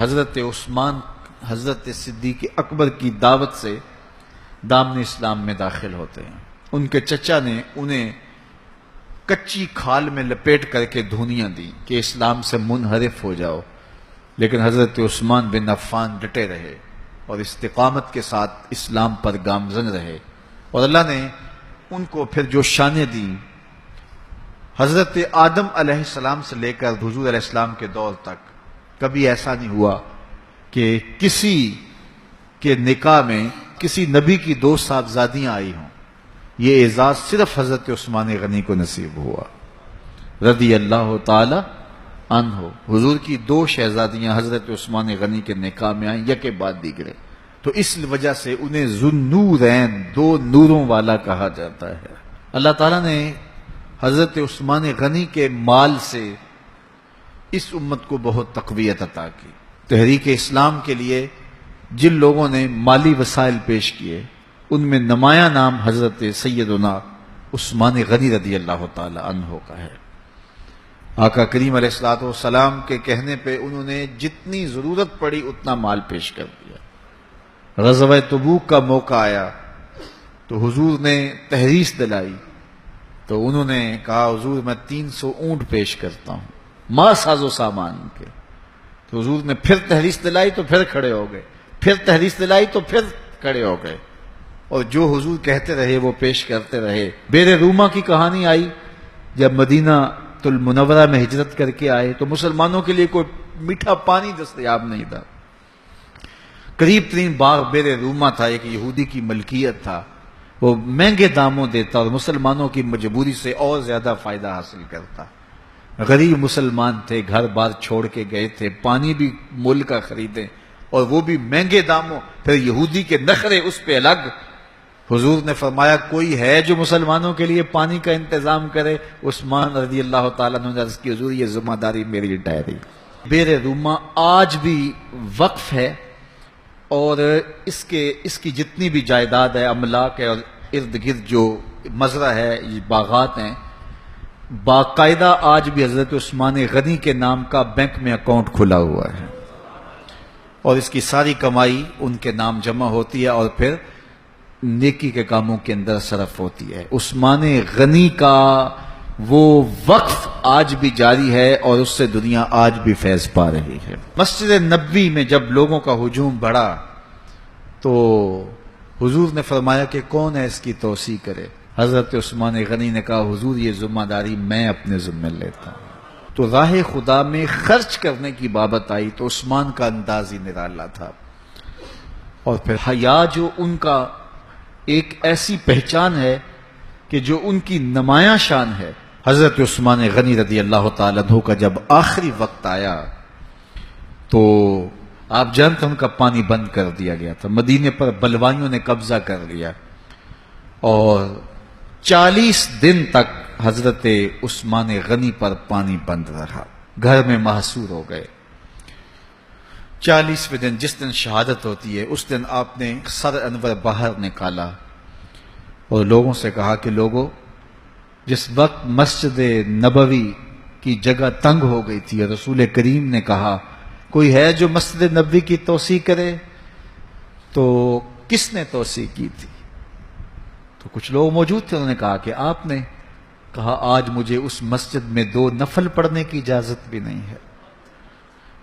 حضرت عثمان حضرت صدیق اکبر کی دعوت سے دامن اسلام میں داخل ہوتے ہیں۔ ان کے چچا نے انہیں کچی کھال میں لپیٹ کر کے دھونیاں دی کہ اسلام سے منحرف ہو جاؤ، لیکن حضرت عثمان بن عفان ڈٹے رہے اور استقامت کے ساتھ اسلام پر گامزن رہے، اور اللہ نے ان کو پھر جو شانیں دیں، حضرت آدم علیہ السلام سے لے کر حضور علیہ السلام کے دور تک کبھی ایسا نہیں ہوا کہ کسی کے نکاح میں کسی نبی کی دو صاحبزادیاں آئی ہوں۔ یہ اعزاز صرف حضرت عثمان غنی کو نصیب ہوا رضی اللہ تعالی عنہ۔ حضور کی دو شہزادیاں حضرت عثمان غنی کے نکاح میں آئیں، یکے بعد دیگرے، تو اس وجہ سے انہیں ذوالنورین، دو نوروں والا کہا جاتا ہے۔ اللہ تعالیٰ نے حضرت عثمان غنی کے مال سے اس امت کو بہت تقویت عطا کی۔ تحریک اسلام کے لیے جن لوگوں نے مالی وسائل پیش کیے، ان میں نمایاں نام حضرت سیدنا عثمان غنی رضی اللہ تعالی عنہ کا ہے۔ آقا کریم علیہ الصلوۃ والسلام کے کہنے پہ انہوں نے جتنی ضرورت پڑی اتنا مال پیش کر دیا۔ غزوہ تبوک کا موقع آیا تو حضور نے تحریص دلائی، تو انہوں نے کہا حضور میں 300 اونٹ پیش کرتا ہوں ما ساز و سامان کے، تو حضور نے پھر تحریص دلائی تو پھر کھڑے ہو گئے، پھر تحریص دلائی تو پھر کھڑے ہو گئے، اور جو حضور کہتے رہے وہ پیش کرتے رہے۔ بیر روما کی کہانی آئی، جب مدینہ المنورہ میں ہجرت کر کے آئے تو مسلمانوں کے لیے کوئی میٹھا پانی دستیاب نہیں تھا۔ قریب ترین باغ بیر روما تھا، ایک یہودی کی ملکیت تھا، وہ مہنگے داموں دیتا اور مسلمانوں کی مجبوری سے اور زیادہ فائدہ حاصل کرتا۔ غریب مسلمان تھے، گھر بار چھوڑ کے گئے تھے، پانی بھی مول کا خریدے اور وہ بھی مہنگے داموں، پھر یہودی کے نخرے اس پہ الگ۔ حضور نے فرمایا کوئی ہے جو مسلمانوں کے لیے پانی کا انتظام کرے؟ عثمان رضی اللہ تعالیٰ عنہ نے عرض کی حضور یہ ذمہ داری میری ٹھہری۔ بیر روما آج بھی وقف ہے، اور اس کی جتنی بھی جائیداد ہے، املاک ہے، اور ارد گرد جو مزرعہ ہے، یہ باغات ہیں، باقاعدہ آج بھی حضرت عثمان غنی کے نام کا بینک میں اکاؤنٹ کھلا ہوا ہے، اور اس کی ساری کمائی ان کے نام جمع ہوتی ہے اور پھر نیکی کے کاموں کے اندر صرف ہوتی ہے۔ عثمان غنی کا وہ وقف آج بھی جاری ہے اور اس سے دنیا آج بھی فیض پا رہی ہے۔ مسجد نبوی میں جب لوگوں کا ہجوم بڑھا تو حضور نے فرمایا کہ کون ہے اس کی توسیع کرے؟ حضرت عثمان غنی نے کہا حضور یہ ذمہ داری میں اپنے ذمہ لیتا ہوں۔ تو راہ خدا میں خرچ کرنے کی بابت آئی تو عثمان کا انداز ہی نرالا تھا، اور پھر حیا جو ان کا ایک ایسی پہچان ہے کہ جو ان کی نمایاں شان ہے۔ حضرت عثمان غنی رضی اللہ تعالیٰ عنہ کا جب آخری وقت آیا تو آپ جانتے ہیں ان کا پانی بند کر دیا گیا تھا، مدینے پر بلوائیوں نے قبضہ کر لیا، اور 40 دن تک حضرت عثمان غنی پر پانی بند رہا، گھر میں محصور ہو گئے۔ 40ویں دن جس دن شہادت ہوتی ہے اس دن آپ نے سر انور باہر نکالا اور لوگوں سے کہا کہ لوگوں، جس وقت مسجد نبوی کی جگہ تنگ ہو گئی تھی اور رسول کریم نے کہا کوئی ہے جو مسجد نبوی کی توسیع کرے، تو کس نے توسیع کی تھی؟ تو کچھ لوگ موجود تھے، انہوں نے کہا کہ آپ نے کہا آج مجھے اس مسجد میں 2 نفل پڑھنے کی اجازت بھی نہیں ہے۔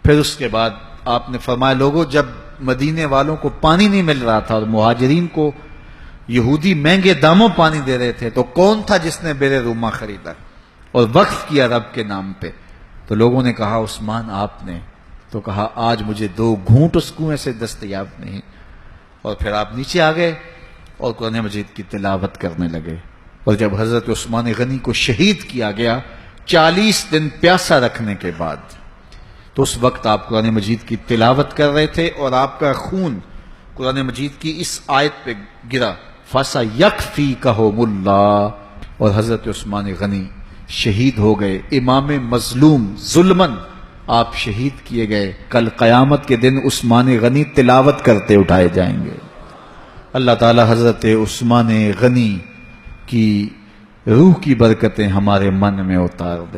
پھر اس کے بعد آپ نے فرمایا لوگوں، جب مدینے والوں کو پانی نہیں مل رہا تھا اور مہاجرین کو یہودی مہنگے داموں پانی دے رہے تھے، تو کون تھا جس نے بیر روما خریدا اور وقف کیا رب کے نام پہ؟ تو لوگوں نے کہا عثمان آپ نے، تو کہا آج مجھے 2 گھونٹ اس کنویں سے دستیاب نہیں، اور پھر آپ نیچے آ گئے اور قرآن مجید کی تلاوت کرنے لگے۔ اور جب حضرت عثمان غنی کو شہید کیا گیا 40 دن پیاسا رکھنے کے بعد، تو اس وقت آپ قرآن مجید کی تلاوت کر رہے تھے اور آپ کا خون قرآن مجید کی اس آیت پہ گرا فَسَيَكْفِيكَهُمُ اللَّهُ، اور حضرت عثمان غنی شہید ہو گئے، امام مظلوم ظلمن آپ شہید کیے گئے۔ کل قیامت کے دن عثمان غنی تلاوت کرتے اٹھائے جائیں گے۔ اللہ تعالی حضرت عثمان غنی کی روح کی برکتیں ہمارے من میں اتار دے۔